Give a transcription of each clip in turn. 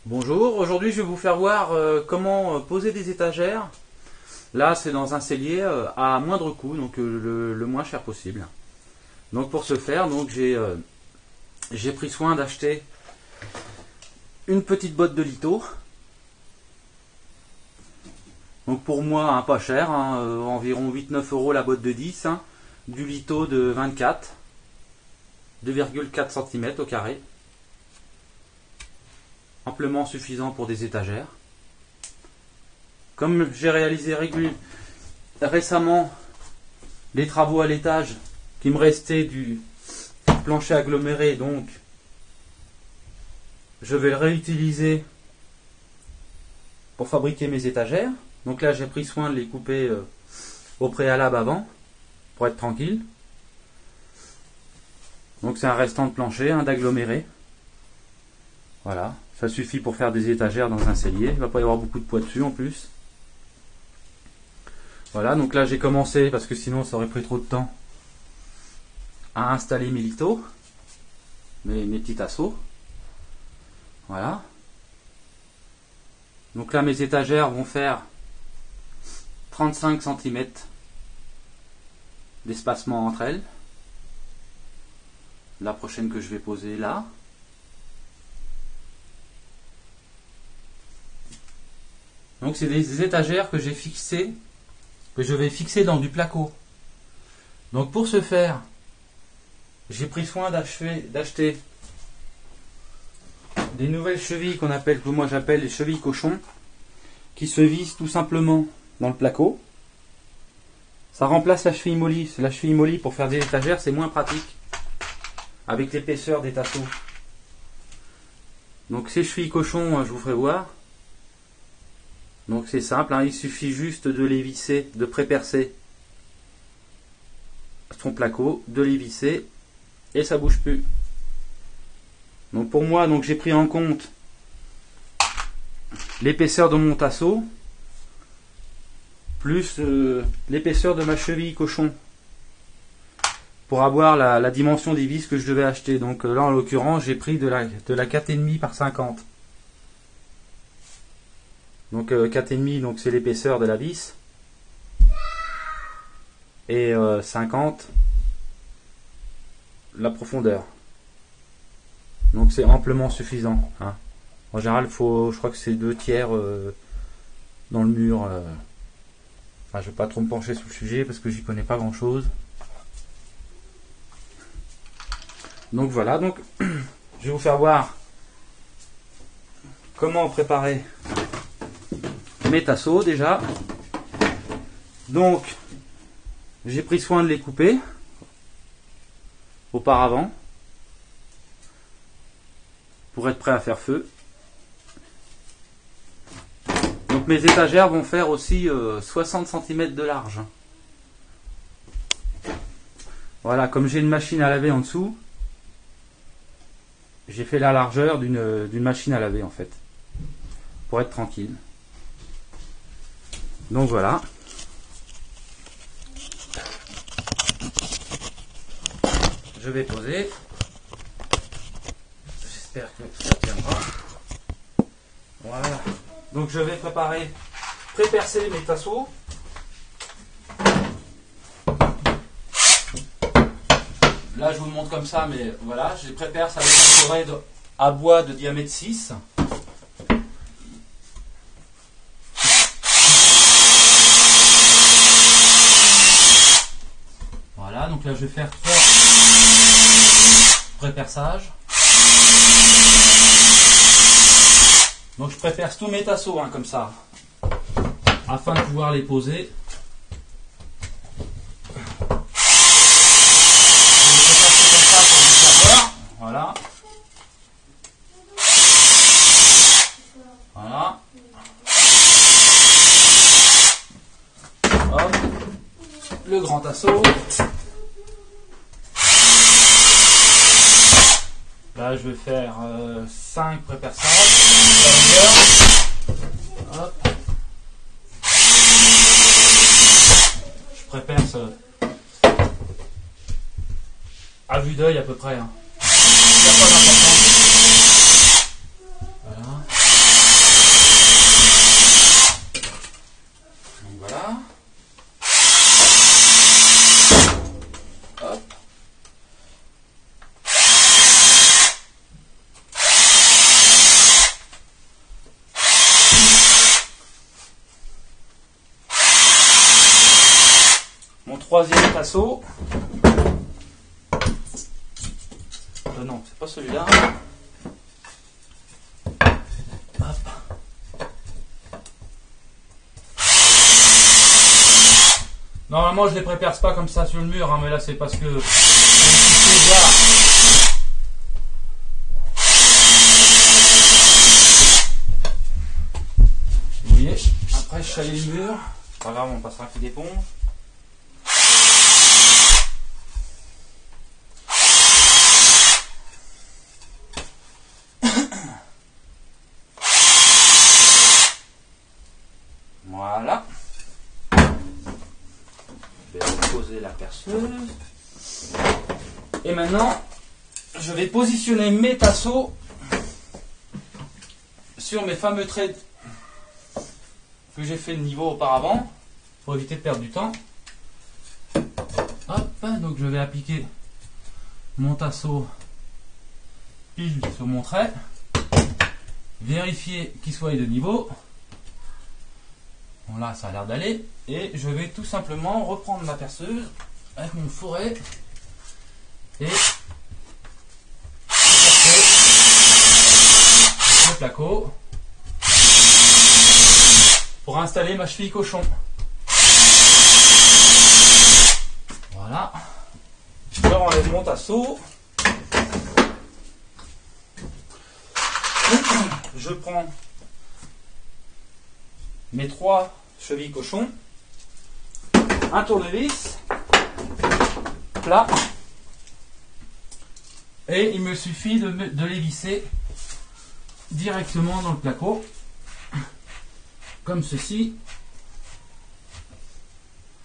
Bonjour, aujourd'hui je vais vous faire voir comment poser des étagères. Là c'est dans un cellier à moindre coût, donc le moins cher possible. Donc pour ce faire, j'ai pris soin d'acheter une petite botte de litho. Donc pour moi pas cher, environ 8-9 € la botte de 10, du litho de 24, 2,4 cm au carré. Amplement suffisant pour des étagères. Comme j'ai réalisé récemment les travaux à l'étage, qui me restait du plancher aggloméré, donc je vais le réutiliser pour fabriquer mes étagères. Donc là j'ai pris soin de les couper au préalable avant, pour être tranquille. Donc c'est un restant de plancher, d'aggloméré. Voilà, ça suffit pour faire des étagères dans un cellier. Il ne va pas y avoir beaucoup de poids dessus en plus. Voilà, donc là j'ai commencé, parce que sinon ça aurait pris trop de temps, à installer mes lithos, mes petits tasseaux. Voilà. Donc là mes étagères vont faire 35 cm d'espacement entre elles. La prochaine que je vais poser là. Donc c'est des étagères que j'ai fixées, que je vais fixer dans du placo. Donc pour ce faire, j'ai pris soin d'acheter des nouvelles chevilles que moi j'appelle les chevilles cochons, qui se vissent tout simplement dans le placo. Ça remplace la cheville molly. La cheville molly pour faire des étagères, c'est moins pratique avec l'épaisseur des tasseaux. Donc ces chevilles cochons, je vous ferai voir. Donc c'est simple, il suffit juste de les visser, de prépercer son placo, de les visser et ça bouge plus. Donc pour moi, j'ai pris en compte l'épaisseur de mon tasseau plus l'épaisseur de ma cheville cochon pour avoir la dimension des vis que je devais acheter. Donc là en l'occurrence j'ai pris de la 4,5 par 50. Donc 4,5, donc c'est l'épaisseur de la vis, et 50 la profondeur. Donc c'est amplement suffisant. En général, je crois que c'est 2/3 dans le mur. Enfin, je vais pas trop me pencher sur le sujet parce que j'y connais pas grand chose. Donc voilà, donc je vais vous faire voir comment préparer mes tasseaux déjà. Donc j'ai pris soin de les couper auparavant pour être prêt à faire feu. Donc mes étagères vont faire aussi 60 cm de large. Voilà, comme j'ai une machine à laver en dessous, j'ai fait la largeur d'une machine à laver en fait, pour être tranquille. Donc voilà. Je vais poser. J'espère que ça tiendra. Voilà. Donc je vais prépercer mes tasseaux. Là je vous le montre comme ça, mais voilà, je les préperce avec un foret à bois de diamètre 6. Voilà, donc là je vais faire 3 préperçages. Donc je préperce tous mes tasseaux comme ça, afin de pouvoir les poser. Je vais les prépercer comme ça pour vous faire voir. Voilà. Voilà. Hop. Le grand tasseau. Là, je vais faire 5 préperçages. Hop. Je préperce à vue d'œil à peu près. Il n'y a pas d'importance. Voilà. troisième tasseau. Non, c'est pas celui-là. Normalement, je les préperce pas comme ça sur le mur, hein, mais là, c'est parce que vous voyez, après, je salis le mur. C'est pas grave, on passera un coup d'éponge. Voilà. Je vais reposer la perceuse. Et maintenant, je vais positionner mes tasseaux sur mes fameux traits que j'ai fait de niveau auparavant pour éviter de perdre du temps. Hop, donc je vais appliquer mon tasseau pile sur mon trait, vérifier qu'il soit de niveau. Bon, là ça a l'air d'aller, et je vais tout simplement reprendre ma perceuse avec mon fourret et le placo pour installer ma cheville cochon. Voilà, je renlève mon tasseau, je prends mes 3 chevilles cochons, un tournevis plat, et il me suffit de les visser directement dans le placo, comme ceci,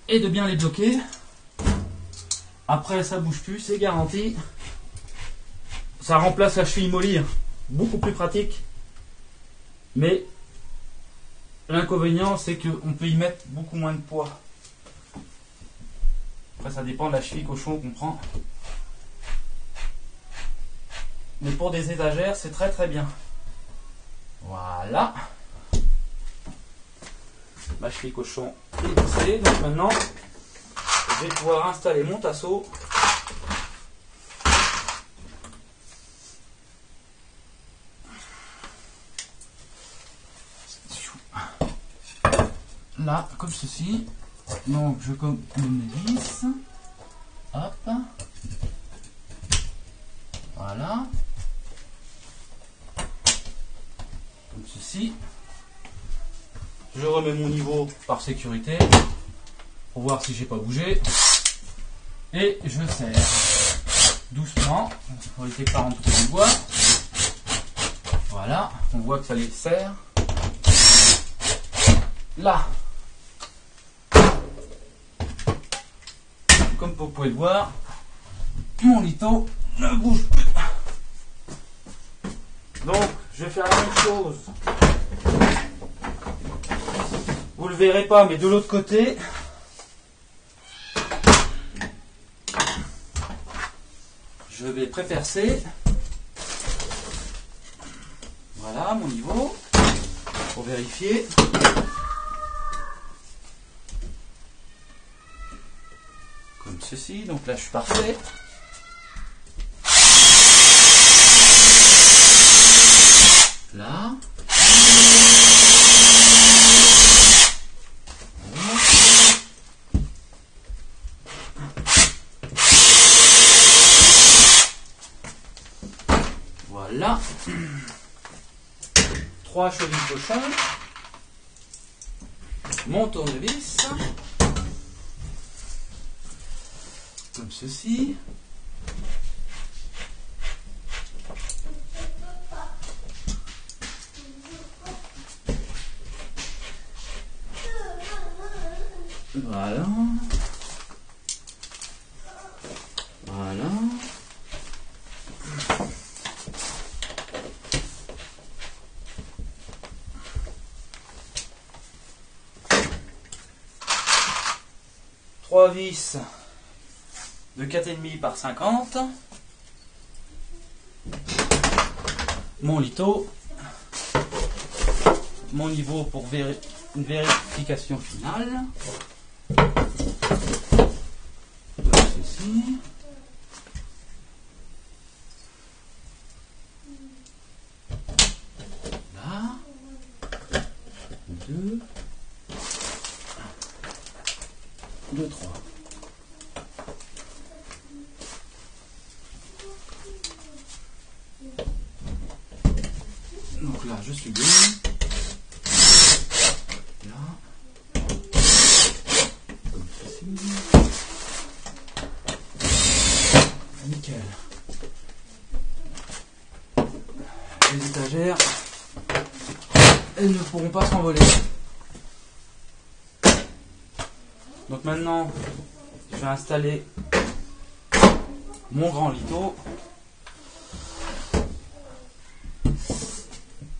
et de bien les bloquer. Après, ça bouge plus, c'est garanti. Ça remplace la cheville molly, beaucoup plus pratique, mais l'inconvénient, c'est qu'on peut y mettre beaucoup moins de poids. Après, ça dépend de la cheville cochon qu'on prend. Mais pour des étagères, c'est très très bien. Voilà. Ma cheville cochon est vissée. Donc maintenant, je vais pouvoir installer mon tasseau. Là, comme ceci. Donc, je colle mes vis. Hop. Voilà. Comme ceci. Je remets mon niveau par sécurité pour voir si j'ai pas bougé. Et je serre doucement pour éviter que ça rentre dans le bois. Voilà, on voit que ça les serre. Là, comme vous pouvez le voir, mon lito ne bouge plus. Donc, je vais faire la même chose. Vous le verrez pas, mais de l'autre côté, je vais prépercer. Voilà mon niveau, pour vérifier. Comme ceci, donc là je suis parfait. Là. Voilà. 3 chevilles cochons. Mon tournevis. Comme ceci. Voilà. Voilà. Trois vis de 4,5 par 50. Mon lito. Mon niveau pour une vérification finale. 2, 2, 3. Donc là, je suis bien. Là. Comme ceci. Nickel. Les étagères, elles ne pourront pas s'envoler. Donc maintenant, je vais installer mon grand litho.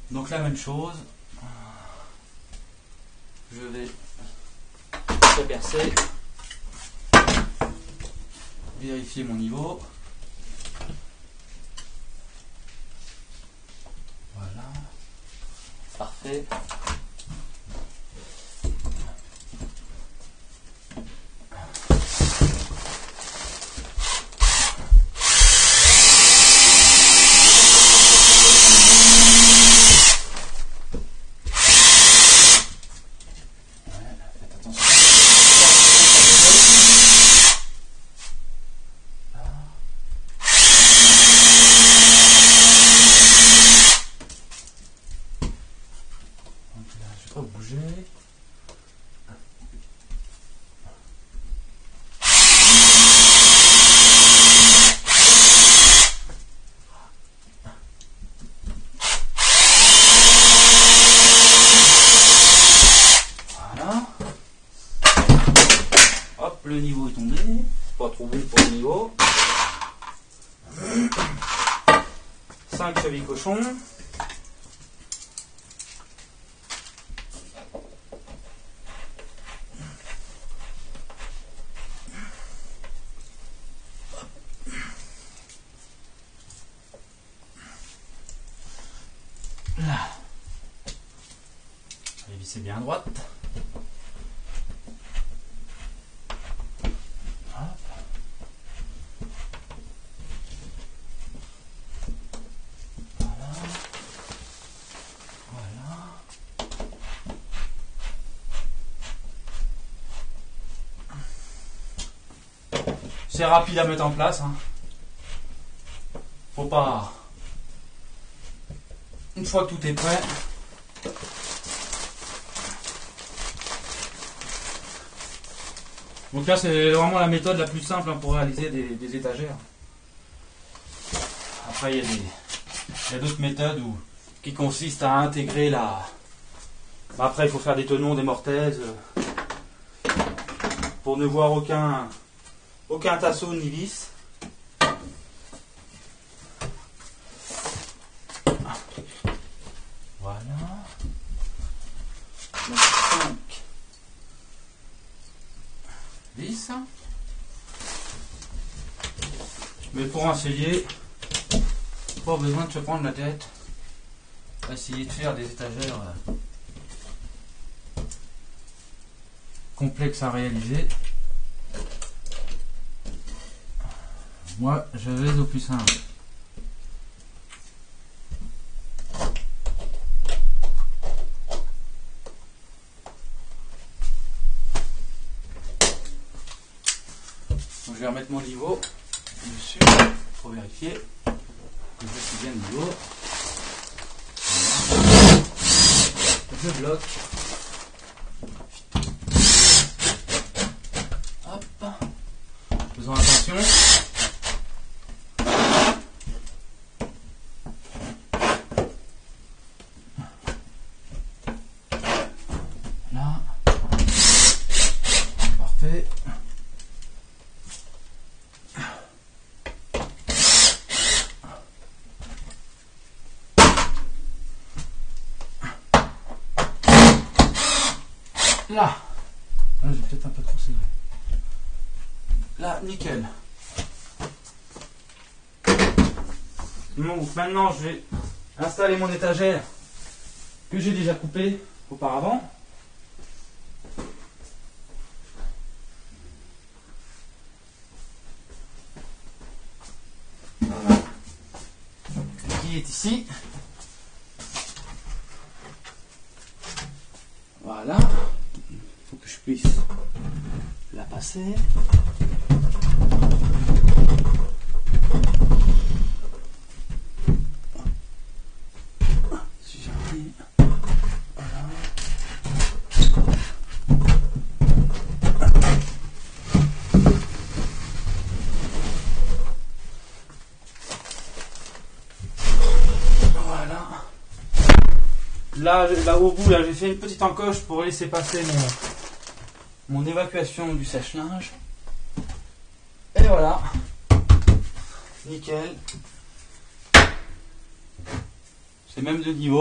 Donc la même chose, je vais traverser, vérifier mon niveau. Voilà, parfait. Bouger. Voilà. Hop, le niveau est tombé. Pas trop bon pour le niveau. 5 chevilles cochons. Là. Allez, vissez bien à droite. Hop. Voilà. Voilà. C'est rapide à mettre en place, hein. Faut pas... Une fois que tout est prêt, donc là c'est vraiment la méthode la plus simple, hein, pour réaliser des étagères. Après il y a d'autres méthodes qui consistent à intégrer la... Après il faut faire des tenons, des mortaises, pour ne voir aucun tasseau ni vis. Voilà. Donc 5 vis. Mais pour un cellier, pas besoin de se prendre la tête à essayer de faire des étagères complexes à réaliser. Moi, je vais au plus simple. Donc, je vais remettre mon niveau dessus pour vérifier que je suis bien niveau. Voilà. Je bloque. Hop. Faisons attention. Là. Parfait. Là, j'ai peut-être un peu trop serré. Là, nickel. Donc maintenant, je vais installer mon étagère que j'ai déjà coupée auparavant. Qui est ici. Voilà. Il faut que je puisse la passer. Si j'arrive. Voilà. Là au bout, là j'ai fait une petite encoche pour laisser passer mon évacuation du sèche-linge. Et voilà. Nickel. C'est même de niveau.